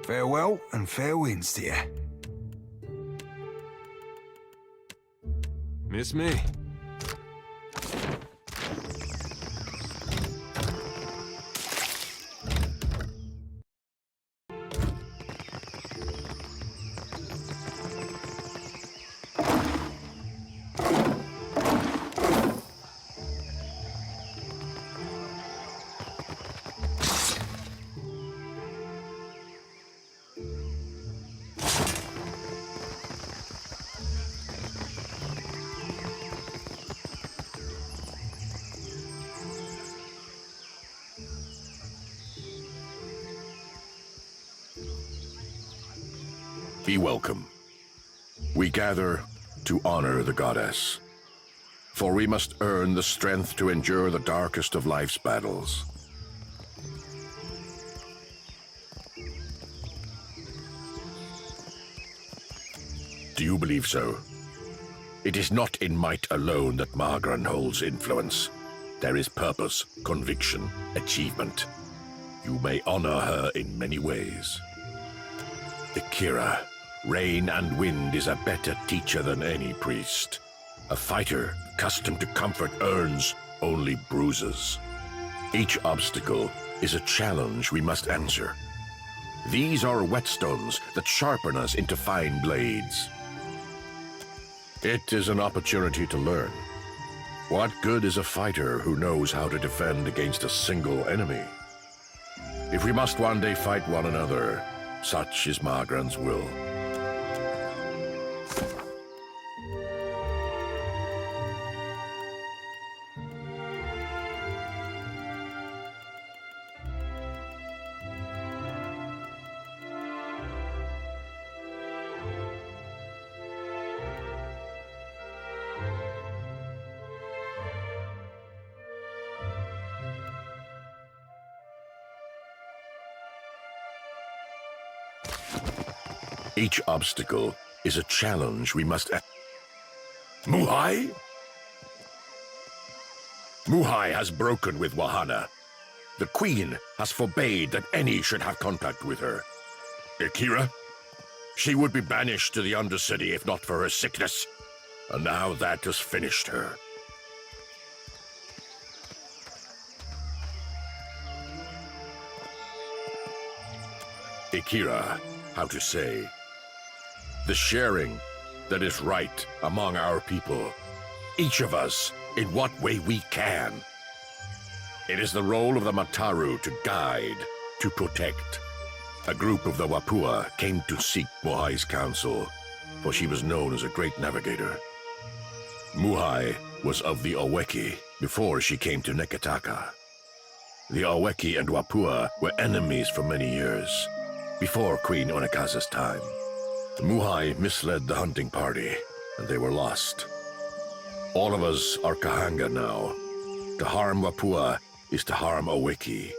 Farewell and fair winds to you. Miss me? Be welcome. We gather to honor the goddess, for we must earn the strength to endure the darkest of life's battles. Do you believe so? It is not in might alone that Margran holds influence. There is purpose, conviction, achievement. You may honor her in many ways. Akira, rain and wind is a better teacher than any priest. A fighter accustomed to comfort earns only bruises. Each obstacle is a challenge we must answer. These are whetstones that sharpen us into fine blades. It is an opportunity to learn. What good is a fighter who knows how to defend against a single enemy? If we must one day fight one another, such is Margran's will. Each obstacle is a challenge we must... Muhai? Muhai has broken with Wahana. The Queen has forbade that any should have contact with her. Akira? She would be banished to the Undercity if not for her sickness. And now that has finished her. Akira, how to say... The sharing that is right among our people. Each of us in what way we can. It is the role of the Mataru to guide, to protect. A group of the Wapua came to seek Muhai's counsel, for she was known as a great navigator. Muhai was of the Oweki before she came to Neketaka. The Oweki and Wapua were enemies for many years, before Queen Onekaza's time. Muhai misled the hunting party, and they were lost. All of us are Kahanga now. To harm Wapua is to harm Oweki.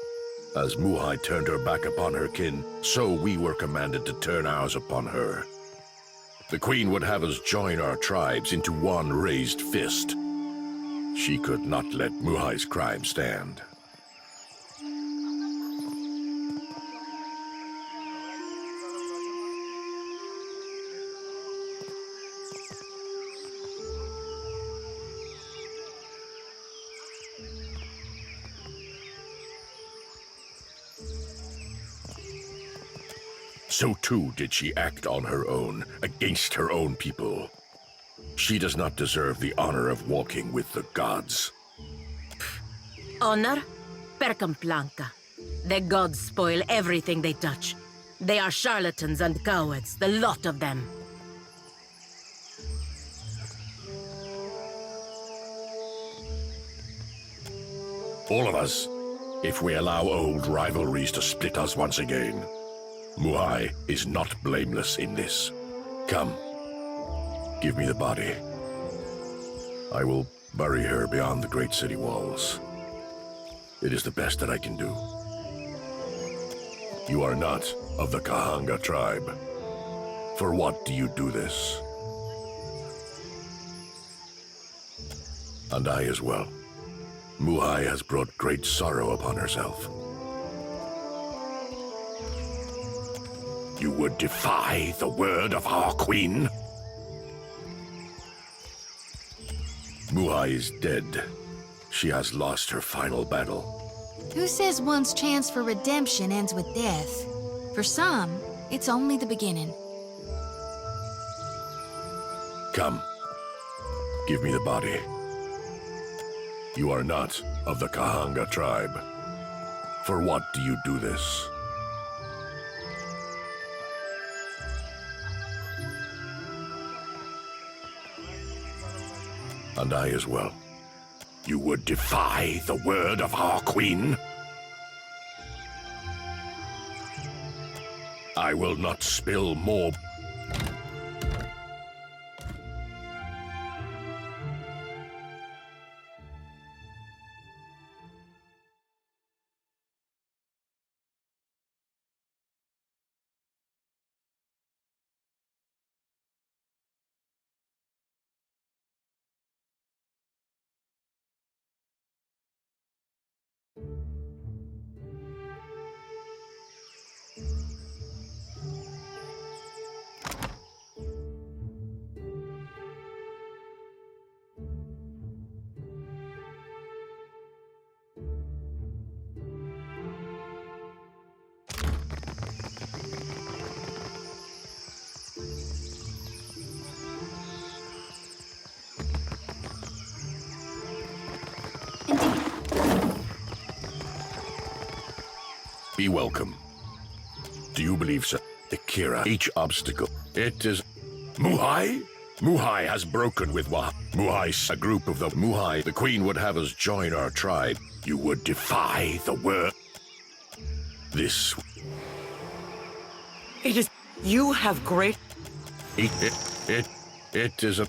As Muhai turned her back upon her kin, so we were commanded to turn ours upon her. The Queen would have us join our tribes into one raised fist. She could not let Muhai's crime stand. So too did she act on her own, against her own people. She does not deserve the honor of walking with the gods. Honor? Percamplanca. The gods spoil everything they touch. They are charlatans and cowards, the lot of them. All of us, if we allow old rivalries to split us once again. Muhai is not blameless in this. Come, give me the body. I will bury her beyond the great city walls. It is the best that I can do. You are not of the Kahanga tribe. For what do you do this? And I as well. Muhai has brought great sorrow upon herself. You would defy the word of our queen? Muhai is dead. She has lost her final battle. Who says one's chance for redemption ends with death? For some, it's only the beginning. Come. Give me the body. You are not of the Kahanga tribe. For what do you do this? And I as well. You would defy the word of our queen? I will not spill more. Be welcome. Do you believe so? Akira, each obstacle. It is... Muhai? Muhai has broken with Muhai, a group of the Muhai. The queen would have us join our tribe. You would defy the word. This... It is... You have great... It is a...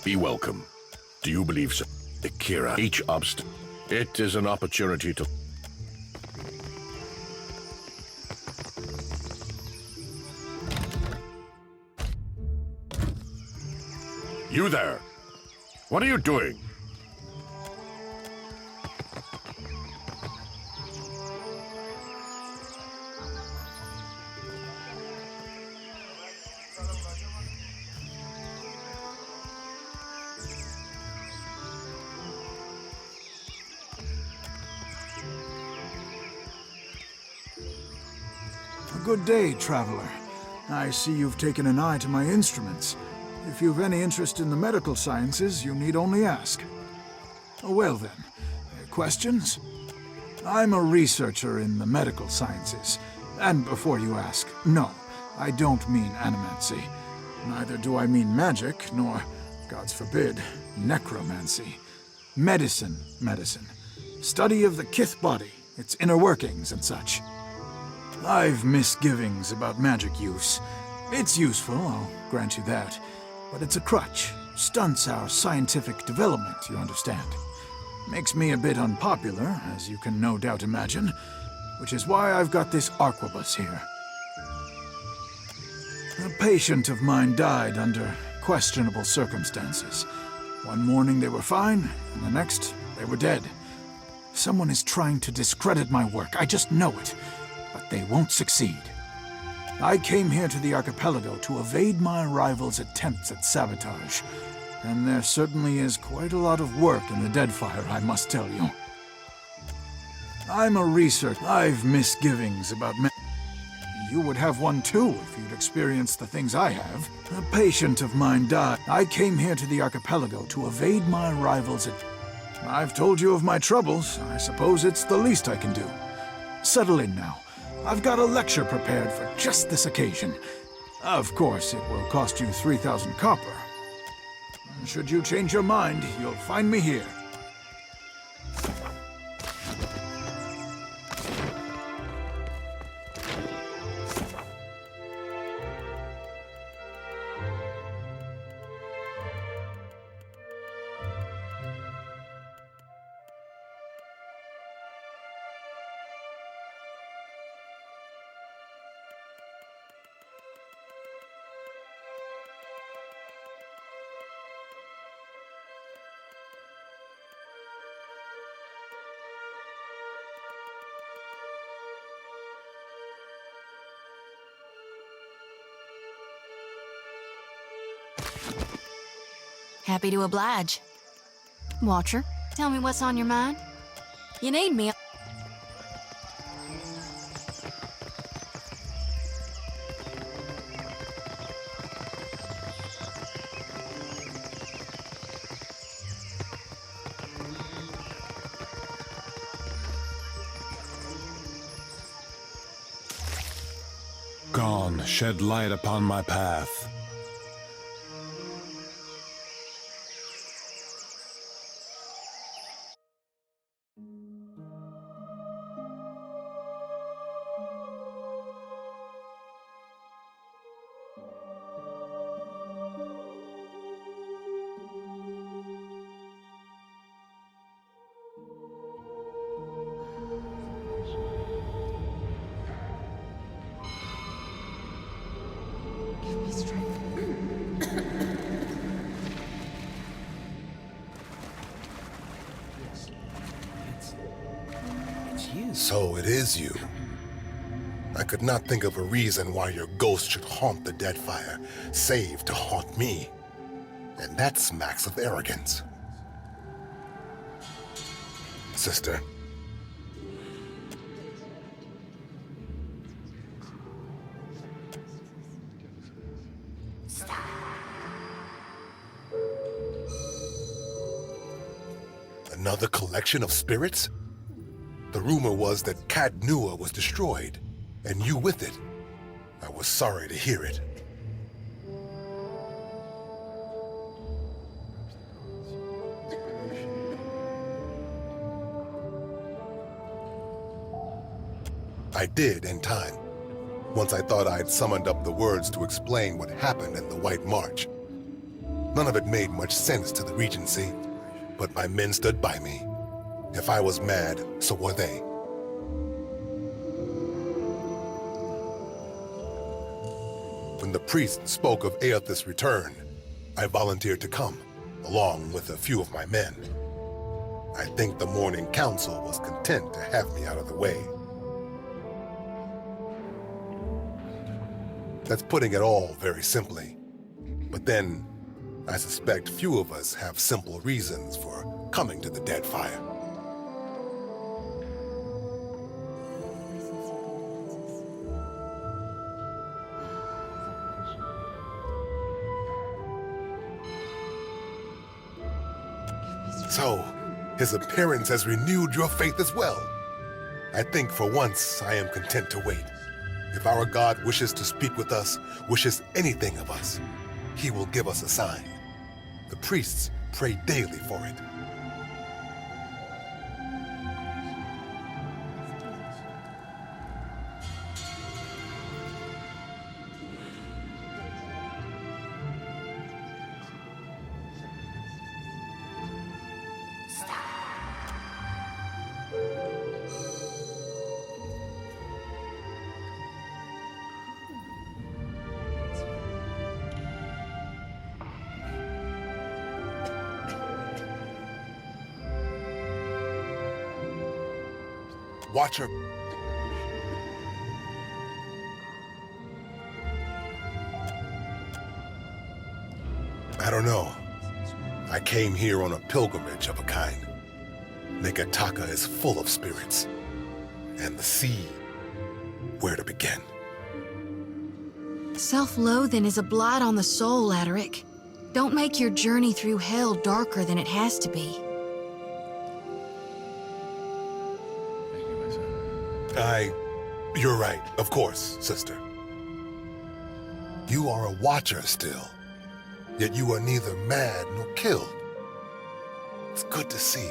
Be welcome. Do you believe so? Akira, each obstacle. It is an opportunity to... You there! What are you doing? Good day, traveler. I see you've taken an eye to my instruments. If you've any interest in the medical sciences, you need only ask. Well then, questions? I'm a researcher in the medical sciences. And before you ask, no, I don't mean animancy. Neither do I mean magic, nor, gods forbid, necromancy. Medicine. Study of the Kith body, its inner workings and such. I've misgivings about magic use. It's useful, I'll grant you that. But it's a crutch. Stunts our scientific development, you understand. Makes me a bit unpopular, as you can no doubt imagine. Which is why I've got this arquebus here. A patient of mine died under questionable circumstances. One morning they were fine, and the next they were dead. Someone is trying to discredit my work, I just know it. But they won't succeed. I came here to the archipelago to evade my rival's attempts at sabotage. And there certainly is quite a lot of work in the Deadfire, I must tell you. I'm a researcher. I've misgivings about You would have one too if you'd experienced the things I have. A patient of mine died. I came here to the archipelago to evade my rival's I've told you of my troubles. I suppose it's the least I can do. Settle in now. I've got a lecture prepared for just this occasion. Of course, it will cost you 3,000 copper. Should you change your mind, you'll find me here. Happy to oblige. Watcher, tell me what's on your mind. You need me. Gone, shed light upon my path. So it is you. I could not think of a reason why your ghost should haunt the Deadfire, save to haunt me. And that smacks of arrogance. Sister. Another collection of spirits? The rumor was that Cadnua was destroyed, and you with it. I was sorry to hear it. I did in time, once I thought I'd summoned up the words to explain what happened in the White March. None of it made much sense to the Regency, but my men stood by me. If I was mad, so were they. When the priest spoke of Aethys' return, I volunteered to come, along with a few of my men. I think the Morning Council was content to have me out of the way. That's putting it all very simply. But then, I suspect few of us have simple reasons for coming to the Deadfire. So, his appearance has renewed your faith as well. I think for once I am content to wait. If our God wishes to speak with us, wishes anything of us, he will give us a sign. The priests pray daily for it. Watcher. I don't know. I came here on a pilgrimage of a kind. Negataka is full of spirits. And the sea, where to begin? Self-loathing is a blight on the soul, Adaric. Don't make your journey through hell darker than it has to be. You're right, of course, sister. You are a watcher still, yet you are neither mad nor killed. It's good to see.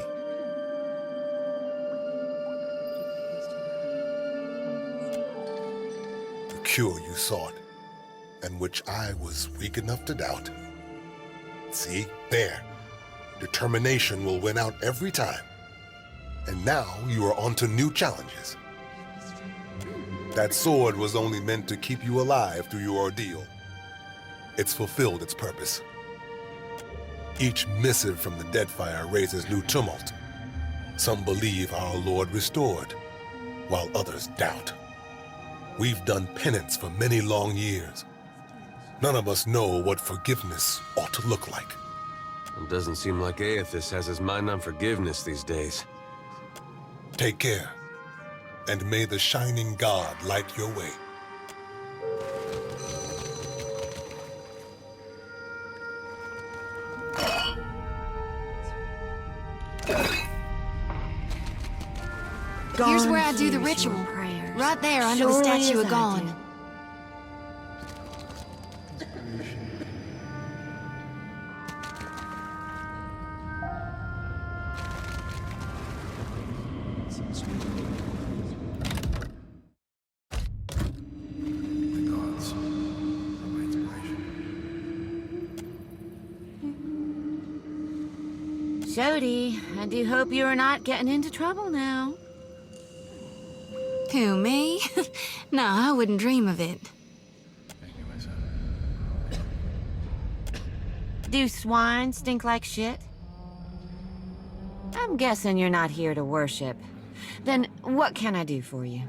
The cure you sought, and which I was weak enough to doubt. See, there. Determination will win out every time. And now you are on to new challenges. That sword was only meant to keep you alive through your ordeal. It's fulfilled its purpose. Each missive from the Deadfire raises new tumult. Some believe our Lord restored, while others doubt. We've done penance for many long years. None of us know what forgiveness ought to look like. It doesn't seem like Aethys has his mind on forgiveness these days. Take care, and may the Shining God light your way. Here's where I do the ritual. Right there under the statue of Gon. Jody, I do hope you are not getting into trouble now. Who, me? No, I wouldn't dream of it. Do swine stink like shit? I'm guessing you're not here to worship. Then what can I do for you?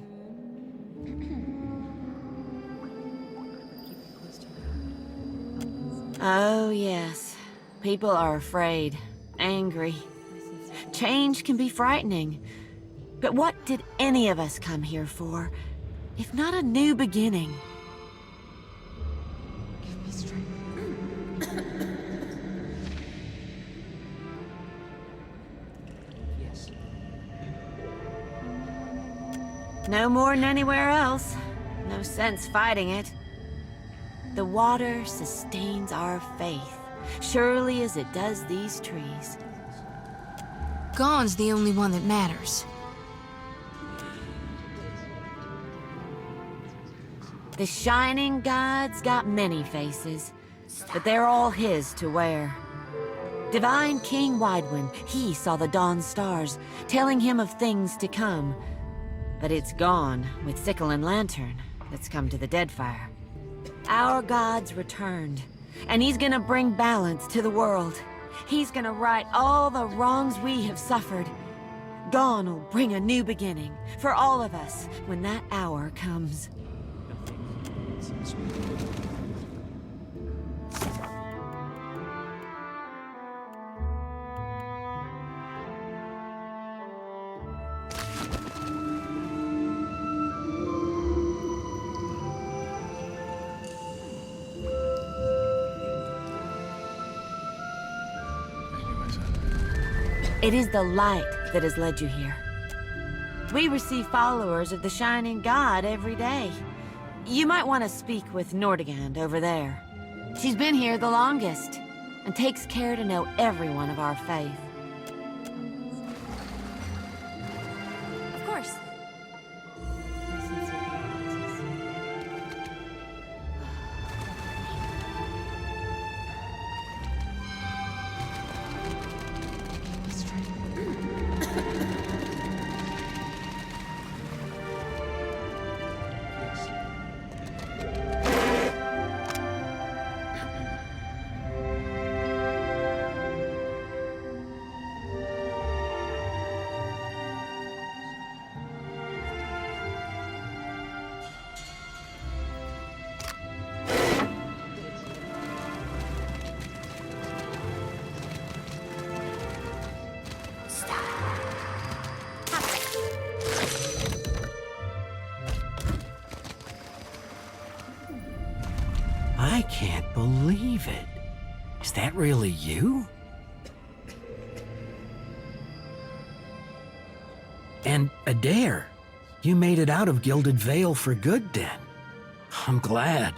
Oh, yes. People are afraid, angry. Change can be frightening. But what did any of us come here for, if not a new beginning? Give me strength. Yes. No more than anywhere else. No sense fighting it. The water sustains our faith, surely as it does these trees. Gon's the only one that matters. The Shining God's got many faces, but they're all his to wear. Divine King Widewind, he saw the dawn stars, telling him of things to come. But it's gone with sickle and lantern that's come to the Deadfire. Our God's returned, and he's gonna bring balance to the world. He's gonna right all the wrongs we have suffered. Gon will bring a new beginning for all of us when that hour comes. It is the light that has led you here. We receive followers of the Shining God every day. You might want to speak with Nordegand over there. She's been here the longest, and takes care to know everyone of our faith. Of course. I can't believe it. Is that really you? And Adair, you made it out of Gilded Vale for good then. I'm glad.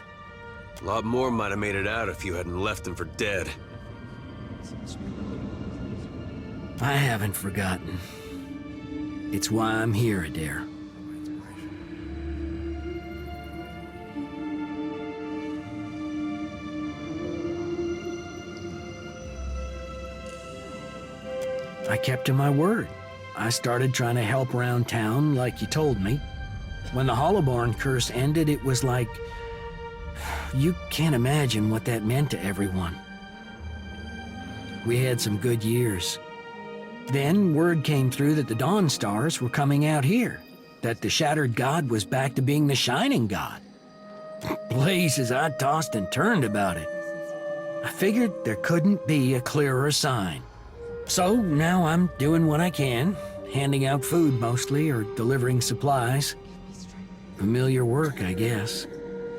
A lot more might have made it out if you hadn't left them for dead. I haven't forgotten. It's why I'm here, Adair. I kept to my word. I started trying to help around town like you told me. When the Hollowborn curse ended, it was like... You can't imagine what that meant to everyone. We had some good years. Then word came through that the Dawn Stars were coming out here, that the Shattered God was back to being the Shining God. Blazes, I tossed and turned about it. I figured there couldn't be a clearer sign. So now I'm doing what I can, handing out food mostly, or delivering supplies. Familiar work, I guess.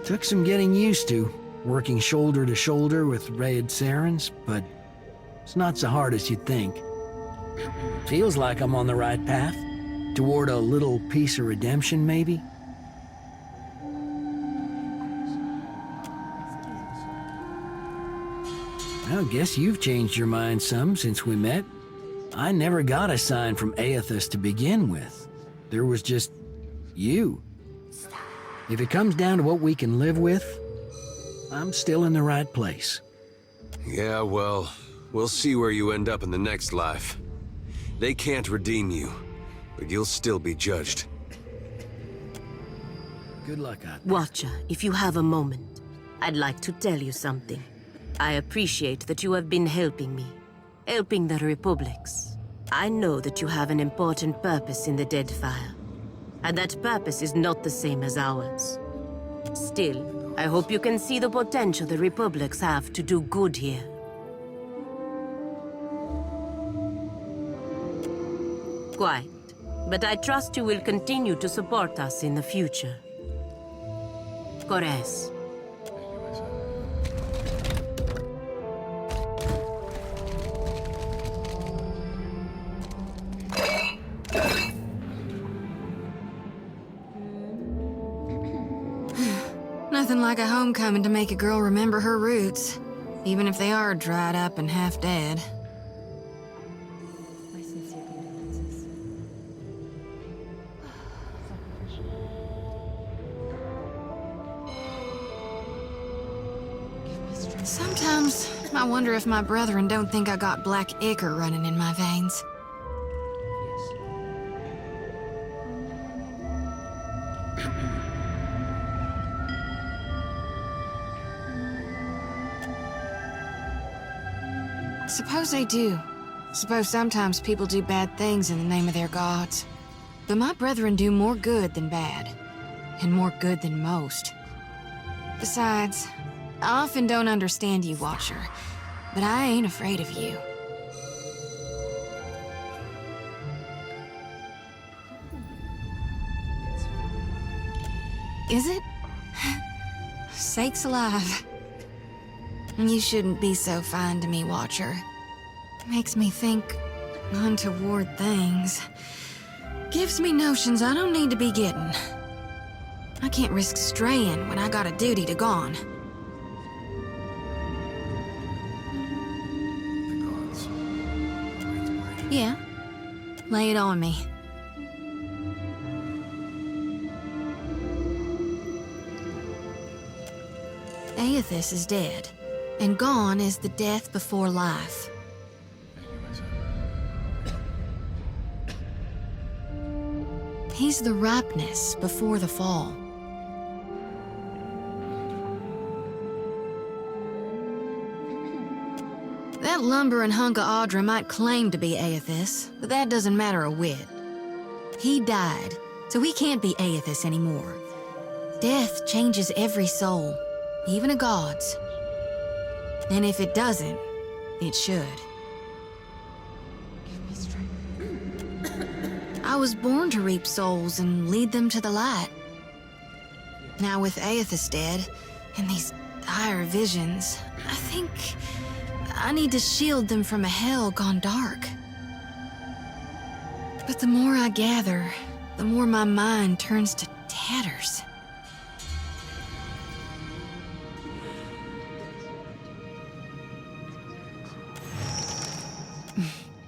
Took some getting used to, working shoulder to shoulder with Red Sarens, but it's not so hard as you'd think. Feels like I'm on the right path, toward a little piece of redemption, maybe? I guess you've changed your mind some since we met. I never got a sign from Aethys to begin with. There was just you. If it comes down to what we can live with, I'm still in the right place. Yeah, well, we'll see where you end up in the next life. They can't redeem you, but you'll still be judged. Good luck out there. Watcher, if you have a moment, I'd like to tell you something. I appreciate that you have been helping me, helping the Republics. I know that you have an important purpose in the Deadfire, and that purpose is not the same as ours. Still, I hope you can see the potential the Republics have to do good here. Quite, but I trust you will continue to support us in the future. Corres. Nothing like a homecoming to make a girl remember her roots, even if they are dried up and half dead. My sincere condolences. Sometimes I wonder if my brethren don't think I got black ichor running in my veins. Suppose they do. Suppose sometimes people do bad things in the name of their gods. But my brethren do more good than bad, and more good than most. Besides, I often don't understand you, Watcher, but I ain't afraid of you. Is it? Sakes alive. You shouldn't be so fine to me, Watcher. Makes me think untoward things. Gives me notions I don't need to be getting. I can't risk straying when I got a duty to gone. Yeah. Lay it on me. Aethys is dead, and gone is the death before life. He's the ripeness before the fall. That lumbering hunk of Audra might claim to be Aethys, but that doesn't matter a whit. He died, so he can't be Aethys anymore. Death changes every soul, even a god's. And if it doesn't, it should. I was born to reap souls and lead them to the light. Now with Aethys dead, and these dire visions, I think I need to shield them from a hell gone dark. But the more I gather, the more my mind turns to tatters.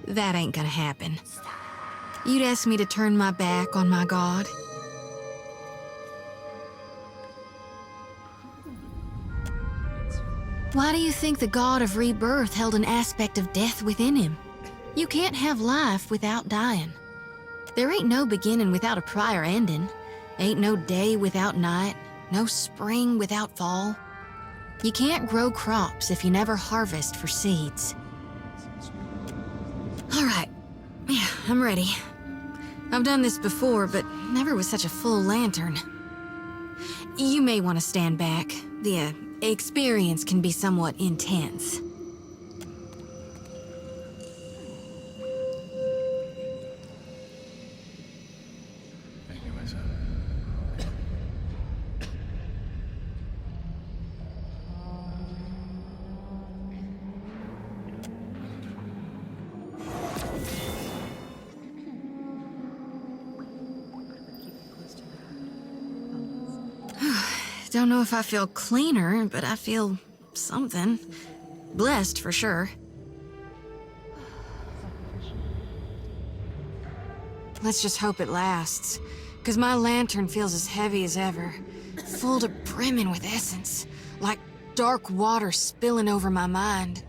That ain't gonna happen. You'd ask me to turn my back on my god? Why do you think the god of rebirth held an aspect of death within him? You can't have life without dying. There ain't no beginning without a prior ending. Ain't no day without night, no spring without fall. You can't grow crops if you never harvest for seeds. All right, yeah, I'm ready. I've done this before, but never with such a full lantern. You may want to stand back. The experience can be somewhat intense. Don't know if I feel cleaner, but I feel something. Blessed, for sure. Let's just hope it lasts, because my lantern feels as heavy as ever, full to brimming with essence, like dark water spilling over my mind.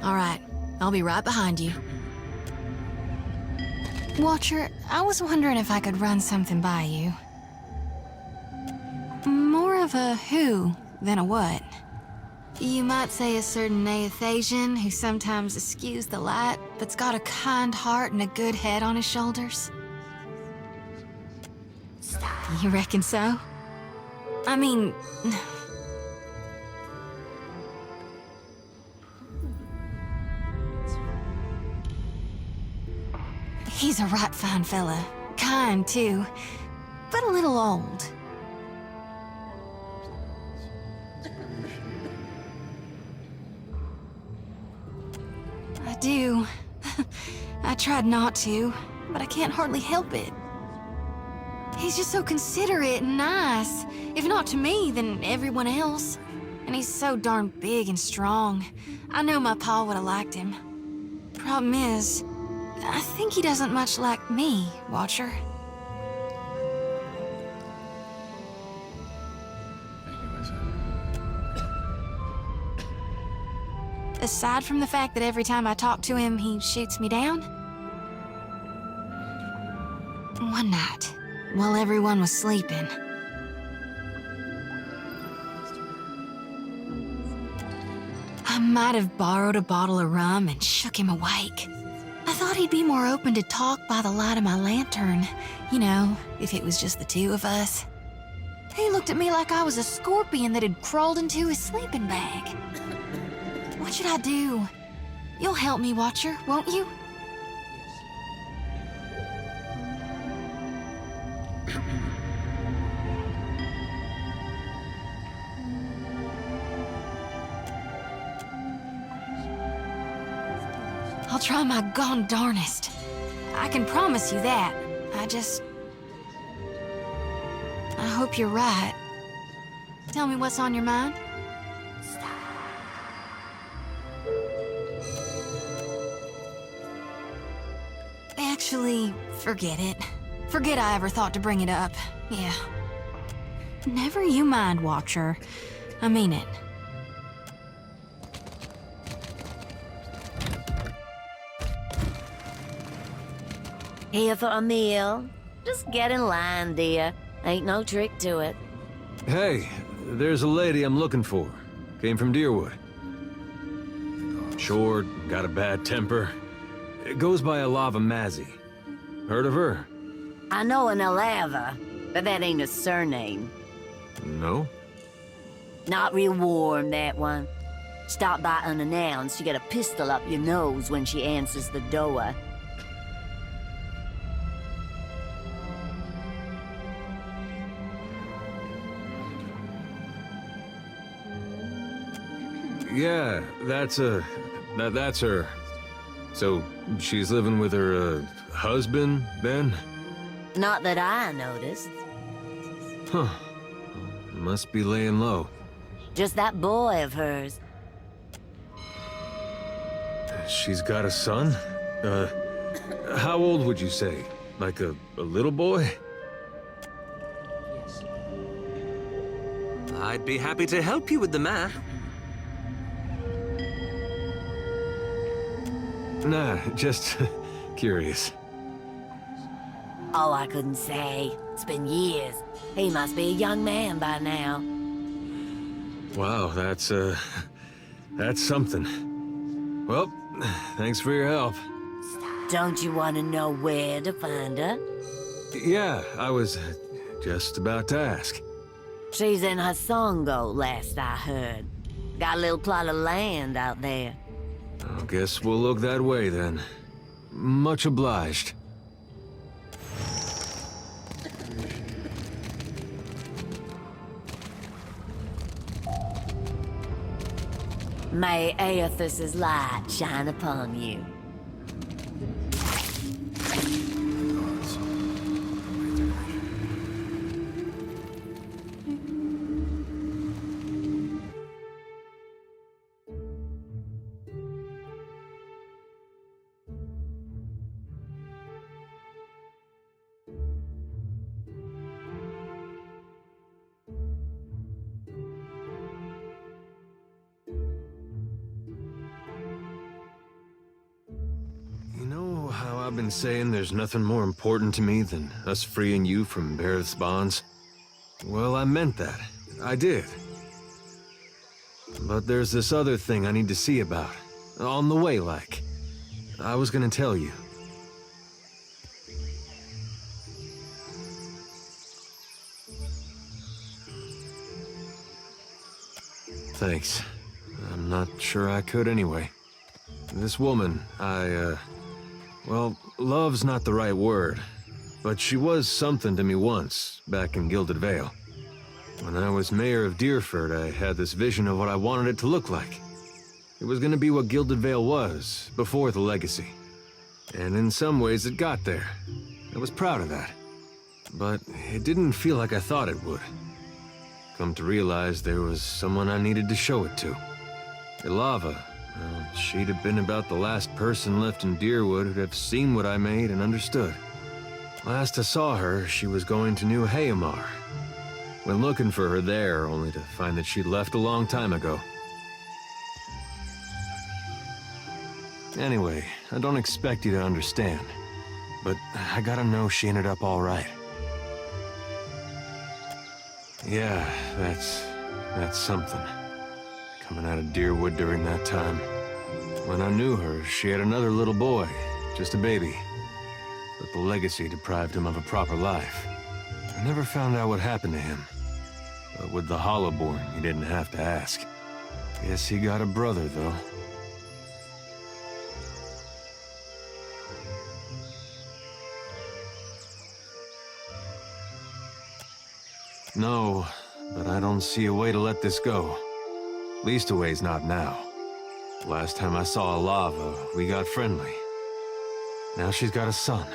All right, I'll be right behind you. Watcher, I was wondering if I could run something by you. More of a who than a what. You might say a certain Neothasian who sometimes eschews the light, but's got a kind heart and a good head on his shoulders. You reckon so? I mean... He's a right fine fella. Kind, too. But a little old. I do. I tried not to, but I can't hardly help it. He's just so considerate and nice. If not to me, then everyone else. And he's so darn big and strong. I know my pa would have liked him. Problem is, I think he doesn't much like me, Watcher. Aside from the fact that every time I talk to him, he shoots me down. One night, while everyone was sleeping, I might have borrowed a bottle of rum and shook him awake. I thought he'd be more open to talk by the light of my lantern. You know, if it was just the two of us. He looked at me like I was a scorpion that had crawled into his sleeping bag. What should I do? You'll help me, Watcher, won't you? I'll try my gone darnest. I can promise you that. I hope you're right. Tell me what's on your mind. Actually, forget it. Forget I ever thought to bring it up. Yeah. Never you mind, Watcher. I mean it. Here for a meal? Just get in line, dear. Ain't no trick to it. Hey, there's a lady I'm looking for. Came from Deerwood. Short, got a bad temper. It goes by Alava Mazzy. Heard of her? I know an Alava, but that ain't a surname. No? Not real warm, that one. Stop by unannounced, you get a pistol up your nose when she answers the door. Yeah, that's her. So, she's living with her, husband, then? Not that I noticed. Huh. Must be laying low. Just that boy of hers. She's got a son? How old would you say? Like a little boy? I'd be happy to help you with the math. Nah, just curious. Oh, I couldn't say. It's been years. He must be a young man by now. Wow, that's something. Well, thanks for your help. Don't you want to know where to find her? Yeah, I was just about to ask. She's in her songo, last I heard. Got a little plot of land out there. I guess we'll look that way then. Much obliged. May Aethys's light shine upon you. I've been saying there's nothing more important to me than us freeing you from Bareth's bonds. Well, I meant that. I did. But there's this other thing I need to see about. On the way, like. I was gonna tell you. Thanks. I'm not sure I could anyway. This woman, well, love's not the right word, but she was something to me once, back in Gilded Vale. When I was mayor of Deerford, I had this vision of what I wanted it to look like. It was gonna be what Gilded Vale was, before the legacy. And in some ways it got there. I was proud of that. But it didn't feel like I thought it would. Come to realize there was someone I needed to show it to. Ilava. Well, she'd have been about the last person left in Deerwood who'd have seen what I made and understood. Last I saw her, she was going to New Hayamar. Went looking for her there, only to find that she'd left a long time ago. Anyway, I don't expect you to understand, but I gotta know she ended up all right. Yeah, that's something. Coming out of Deerwood during that time. When I knew her, she had another little boy, just a baby. But the legacy deprived him of a proper life. I never found out what happened to him. But with the Hollowborn, you didn't have to ask. Guess he got a brother, though. No, but I don't see a way to let this go. Least a way's not now. Last time I saw Ilava, we got friendly. Now she's got a son.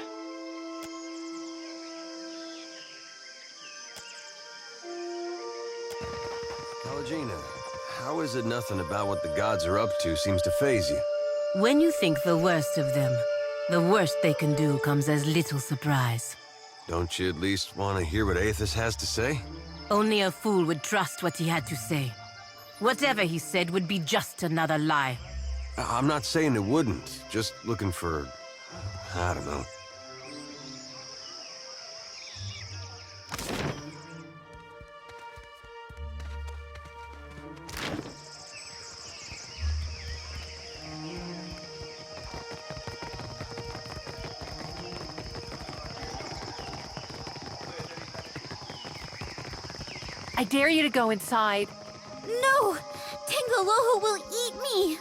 Alagina, how is it nothing about what the gods are up to seems to faze you? When you think the worst of them, the worst they can do comes as little surprise. Don't you at least want to hear what Aethys has to say? Only a fool would trust what he had to say. Whatever he said would be just another lie. I'm not saying it wouldn't, just looking for... I don't know. I dare you to go inside. No! Tengaloho will eat me!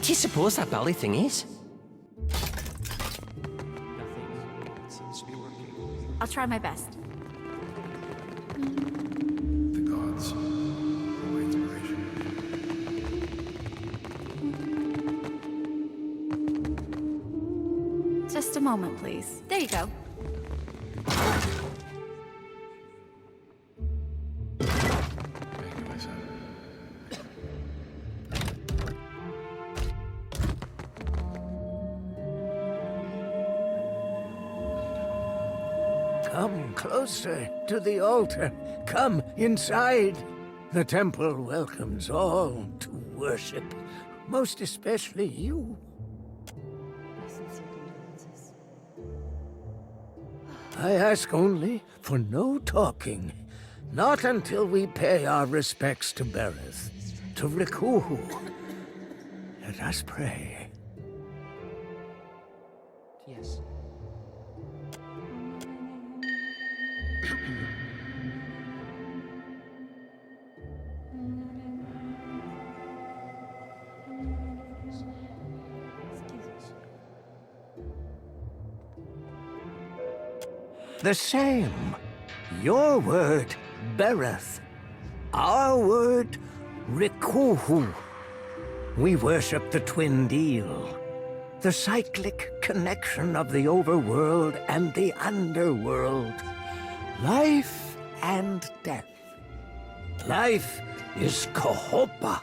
do you suppose that bally thing is? I'll try my best. The gods. My inspiration. Just a moment, please. There you go. Come closer to the altar. Come inside. The temple welcomes all to worship, most especially you. My sincere condolences. I ask only for no talking. Not until we pay our respects to Bereth, to Rikuhu. Let us pray. Yes. The same. Your word, Bereth. Our word, Rikuhu. We worship the twin deal. The cyclic connection of the overworld and the underworld. Life and death. Life is Kohopa,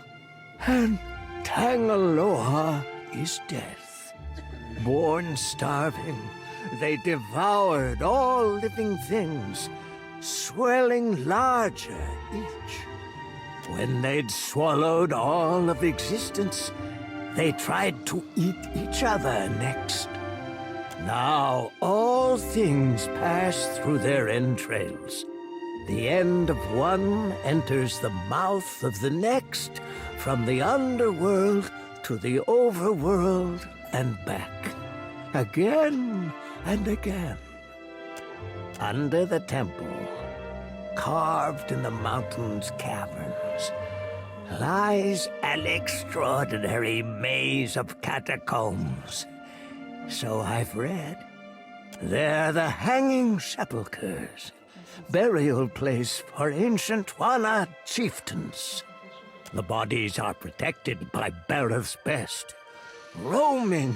and Tangaloa is death. Born starving, they devoured all living things, swelling larger each. When they'd swallowed all of existence, they tried to eat each other next. Now all things pass through their entrails. The end of one enters the mouth of the next, from the underworld to the overworld and back. Again and again. Under the temple, carved in the mountain's caverns, lies an extraordinary maze of catacombs. So I've read. They're the hanging sepulchres, burial place for ancient Wana chieftains. The bodies are protected by Bereth's best, roaming,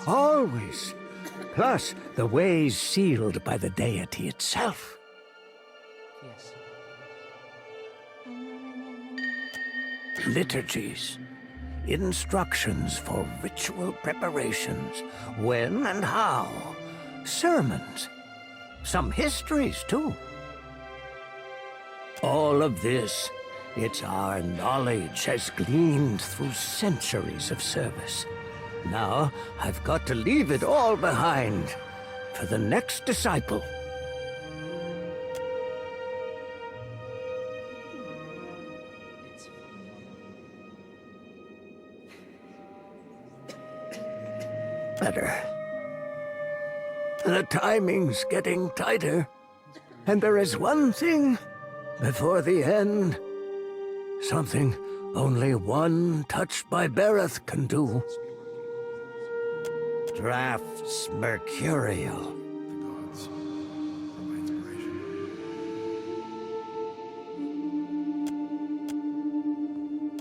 always, plus the ways sealed by the deity itself. Yes. Liturgies, instructions for ritual preparations, when and how, sermons, some histories too. All of this, it's our knowledge has gleaned through centuries of service. Now, I've got to leave it all behind for the next disciple. Better. The timing's getting tighter, and there is one thing before the end. Something only one touched by Bereth can do. Drafts mercurial. The gods. My inspiration.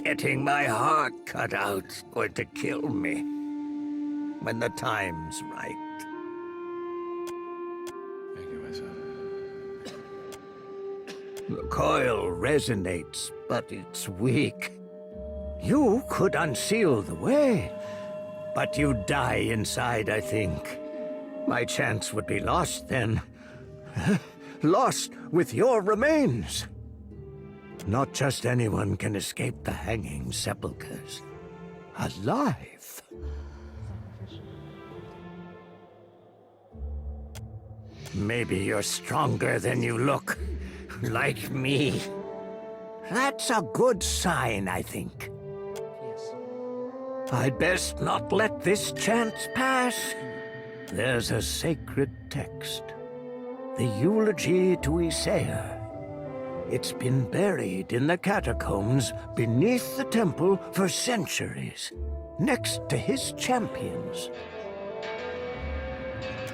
Getting my heart cut out's going to kill me. When the time's right. Thank you, my son. The coil resonates, but it's weak. You could unseal the way, but you'd die inside, I think. My chance would be lost then. Lost with your remains. Not just anyone can escape the hanging sepulchres. Alive. Maybe you're stronger than you look. Like me. That's a good sign, I think. Yes. I'd best not let this chance pass. There's a sacred text. The eulogy to Isaiah. It's been buried in the catacombs beneath the temple for centuries. next to his champions.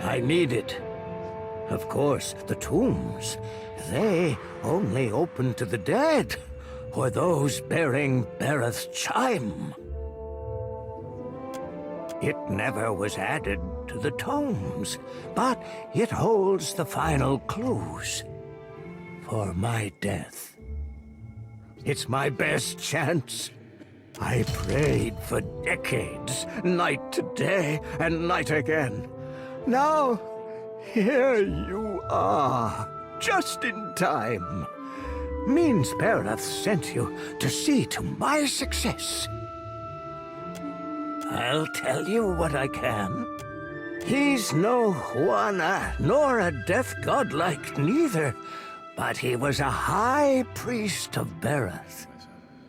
I need it. Of course, the tombs, they only open to the dead, or those bearing Bereth's chime. It never was added to the tomes, but it holds the final clues for my death. It's my best chance. I prayed for decades, night to day and night again. Now, here you are, just in time. Means Bereth sent you to see to my success. I'll tell you what I can. He's no Juana, nor a death godlike neither, but he was a high priest of Bereth.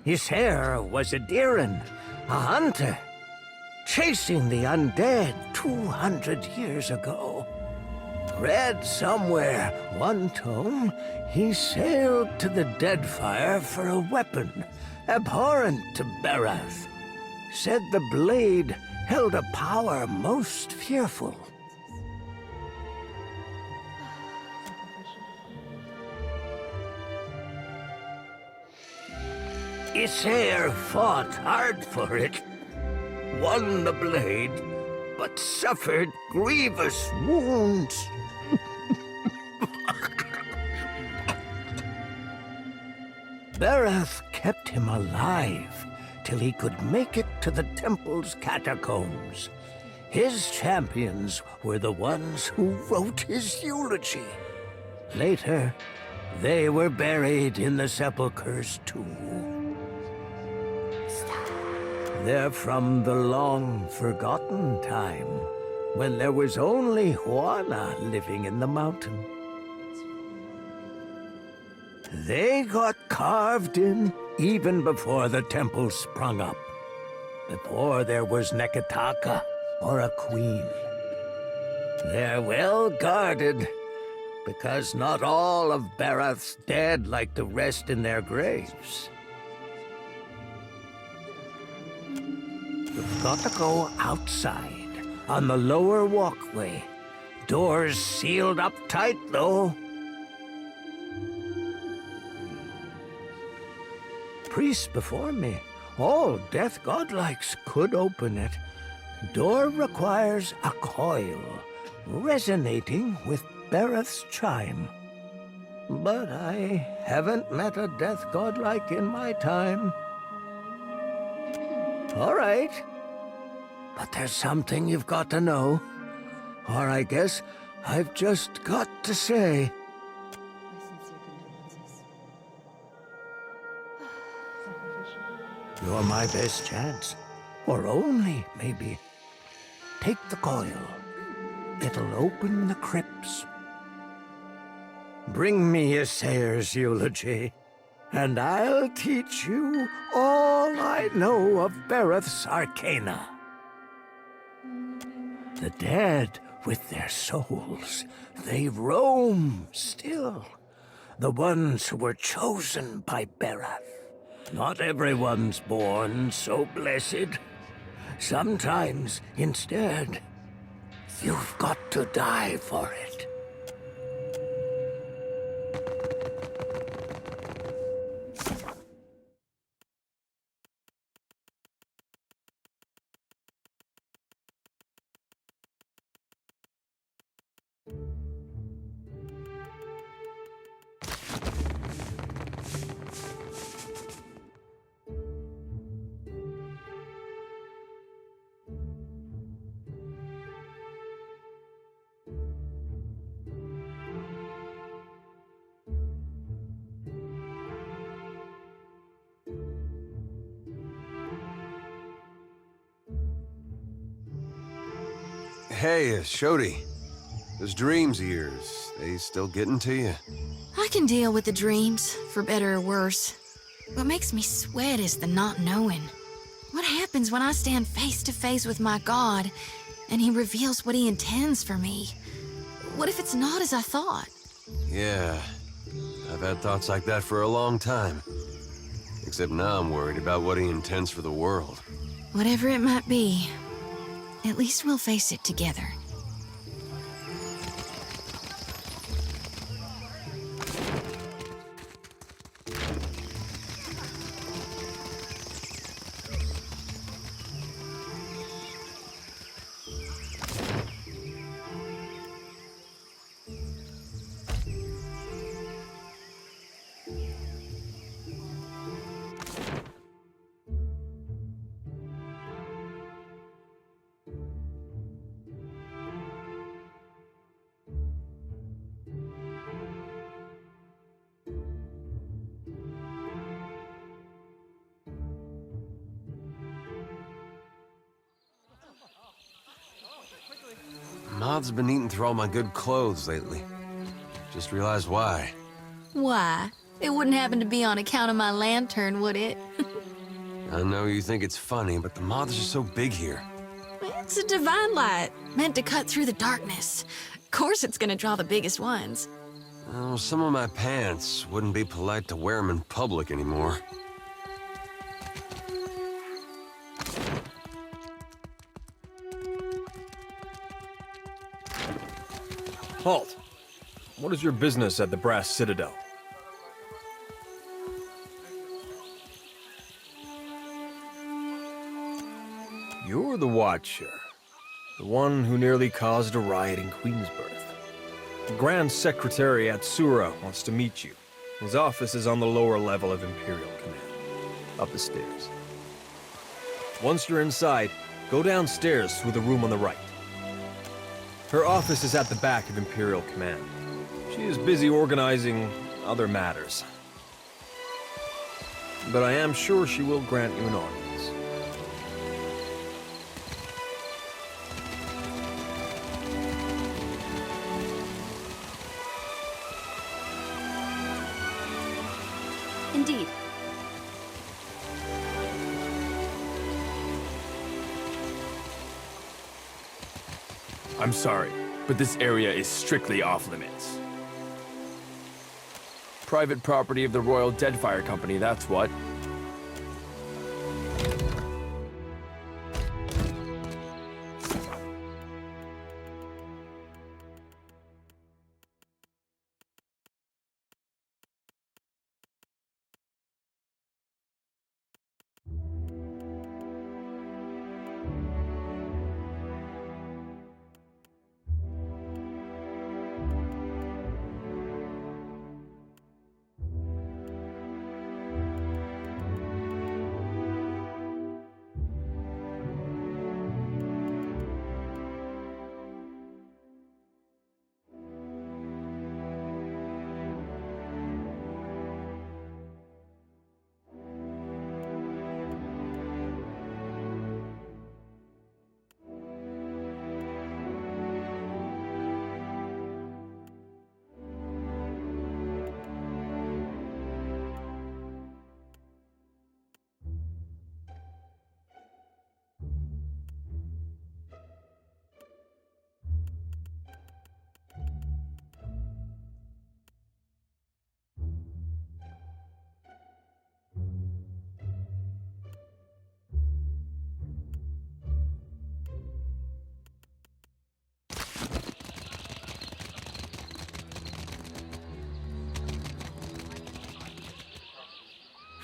His hair was a Diran, a hunter, chasing the undead 200 years ago. Read somewhere, one tome, he sailed to the Deadfire for a weapon, abhorrent to Bereth. Said the blade held a power most fearful. Issair fought hard for it, won the blade, but suffered grievous wounds. Bereth kept him alive till he could make it to the temple's catacombs. His champions were the ones who wrote his eulogy. Later, they were buried in the sepulchres too. They're from the long-forgotten time, when there was only Juana living in the mountain. They got carved in even before the temple sprung up, before there was Nekataka or a queen. They're well guarded, because not all of Bereth's dead like the rest in their graves. You've got to go outside, on the lower walkway. Doors sealed up tight, though. Priests before me, all death godlikes, could open it. Door requires a coil, resonating with Bereth's chime. But I haven't met a death godlike in my time. All right. But there's something you've got to know. Or I guess I've just got to say. You're my best chance. Or only, maybe. Take the coil. It'll open the crypts. Bring me Issair's eulogy, and I'll teach you all I know of Bereth's arcana. The dead, with their souls, they roam still. The ones who were chosen by Bereth. Not everyone's born so blessed. Sometimes, instead, you've got to die for it. Hey, Shodi. Those dreams of yours, they still getting to you? I can deal with the dreams, for better or worse. What makes me sweat is the not knowing. What happens when I stand face to face with my God, and he reveals what he intends for me? What if it's not as I thought? Yeah, I've had thoughts like that for a long time. Except now I'm worried about what he intends for the world. Whatever it might be, at least we'll face it together. Moths been eating through all my good clothes lately. Just realized why. Why? It wouldn't happen to be on account of my lantern, would it? I know you think it's funny, but the moths are so big here. It's a divine light, meant to cut through the darkness. Of course it's gonna draw the biggest ones. Well, some of my pants wouldn't be polite to wear them in public anymore. Halt! What is your business at the Brass Citadel? You're the Watcher. The one who nearly caused a riot in Queensbirth. The Grand Secretary at Sura wants to meet you. His office is on the lower level of Imperial Command. Up the stairs. Once you're inside, go downstairs through the room on the right. Her office is at the back of Imperial Command. She is busy organizing other matters. But I am sure she will grant you an audience. Indeed. I'm sorry, but this area is strictly off-limits. Private property of the Royal Deadfire Company, that's what.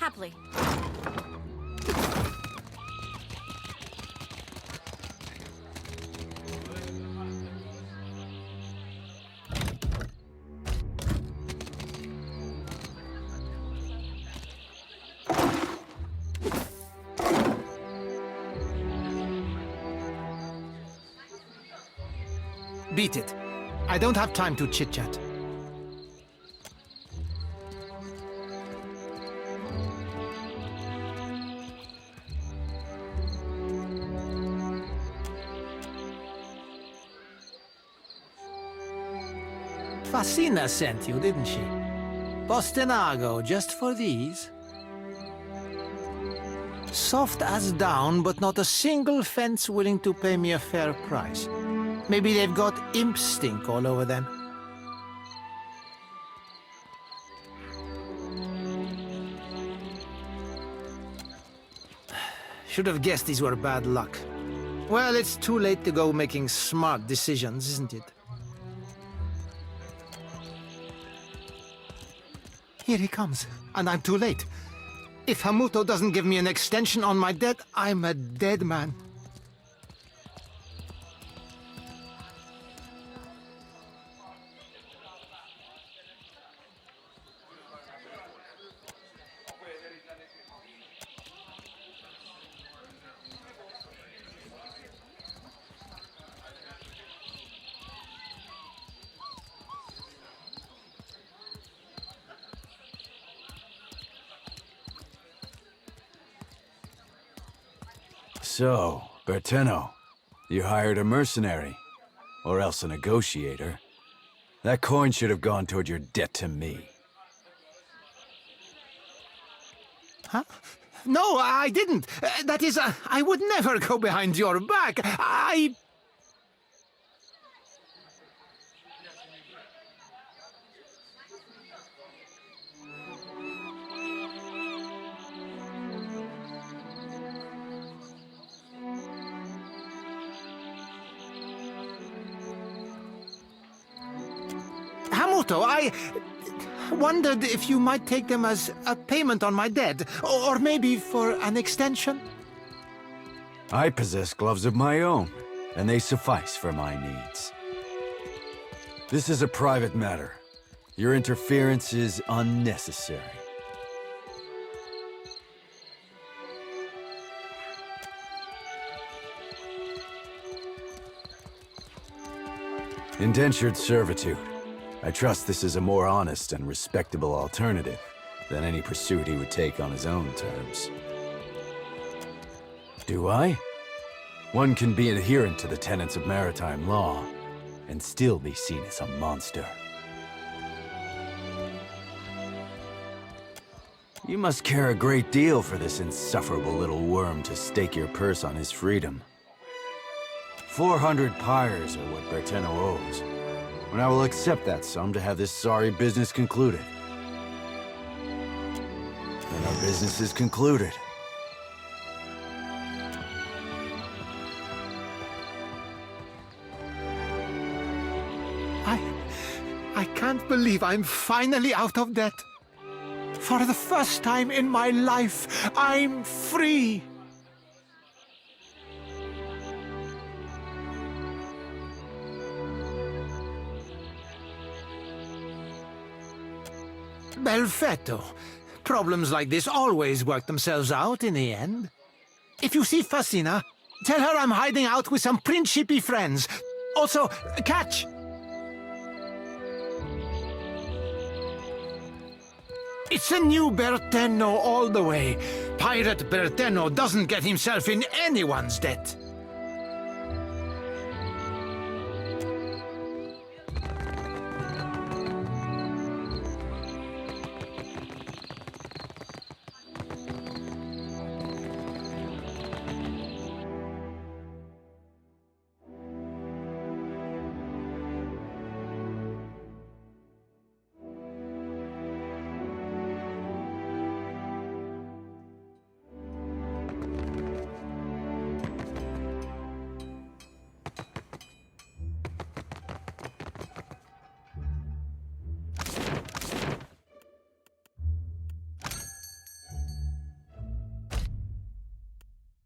Happily. Beat it. I don't have time to chit-chat. Fasina sent you, didn't she? Postinago, just for these? Soft as down, but not a single fence willing to pay me a fair price. Maybe they've got imp stink all over them. Should have guessed these were bad luck. Well, it's too late to go making smart decisions, isn't it? Here he comes, and I'm too late. If Hamuto doesn't give me an extension on my debt, I'm a dead man. So, Berteno, you hired a mercenary, or else a negotiator. That coin should have gone toward your debt to me. Huh? No, I didn't. That is, I would never go behind your back. Hamuto, I wondered if you might take them as a payment on my debt, or maybe for an extension? I possess gloves of my own, and they suffice for my needs. This is a private matter. Your interference is unnecessary. Indentured servitude. I trust this is a more honest and respectable alternative than any pursuit he would take on his own terms. Do I? One can be adherent to the tenets of maritime law and still be seen as a monster. You must care a great deal for this insufferable little worm to stake your purse on his freedom. 400 pyres are what Berteno owes, and I will accept that sum to have this sorry business concluded. Then our business is concluded. I can't believe I'm finally out of debt. For the first time in my life, I'm free. Perfetto. Problems like this always work themselves out in the end. If you see Fasina, tell her I'm hiding out with some Principi friends. Also, catch! It's a new Berteno all the way. Pirate Berteno doesn't get himself in anyone's debt.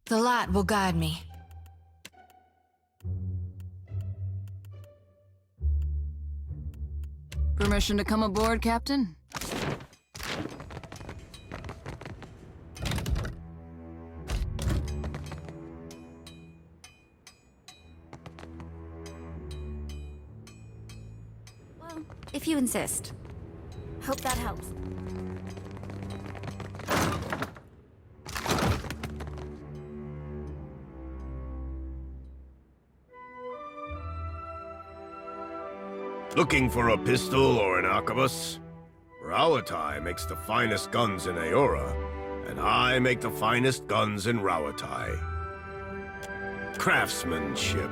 The light will guide me. Permission to come aboard, Captain? Well, if you insist. Hope that helps. Looking for a pistol or an arquebus? Rawatai makes the finest guns in Aora, and I make the finest guns in Rawatai. Craftsmanship.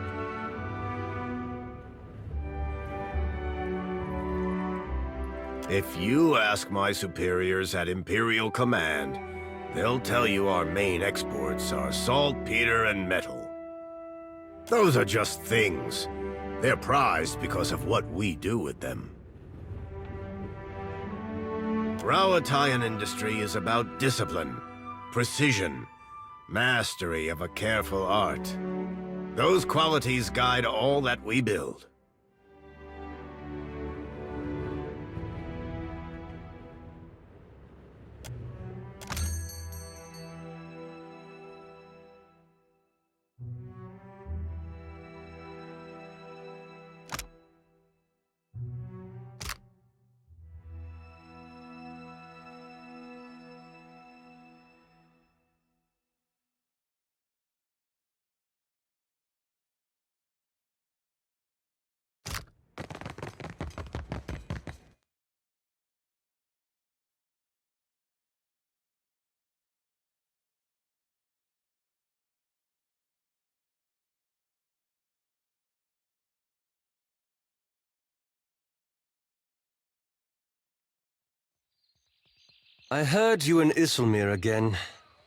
If you ask my superiors at Imperial Command, They'll tell you our main exports are saltpeter and metal. Those are just things. They're prized because of what we do with them. Rauatayan industry is about discipline, precision, mastery of a careful art. Those qualities guide all that we build. I heard you and Isilmir again.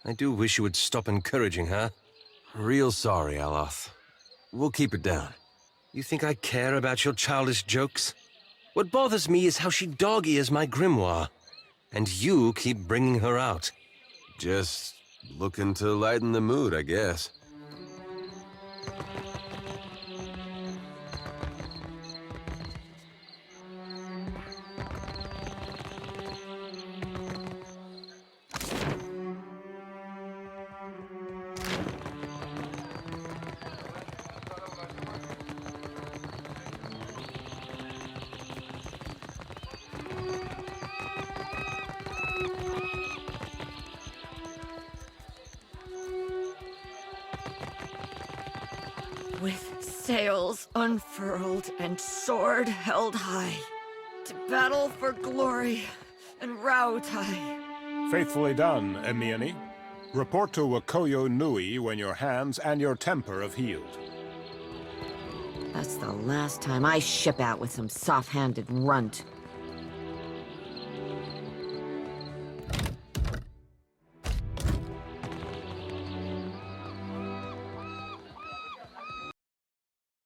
I do wish you would stop encouraging her. Real sorry, Aloth. We'll keep it down. You think I care about your childish jokes? What bothers me is how she dog-ears my grimoire. And you keep bringing her out. Just looking to lighten the mood, I guess. With sails unfurled and sword held high, to battle for glory and Rautai. Faithfully done, Emiani. Report to Wakoyo Nui when your hands and your temper have healed. That's the last time I ship out with some soft-handed runt.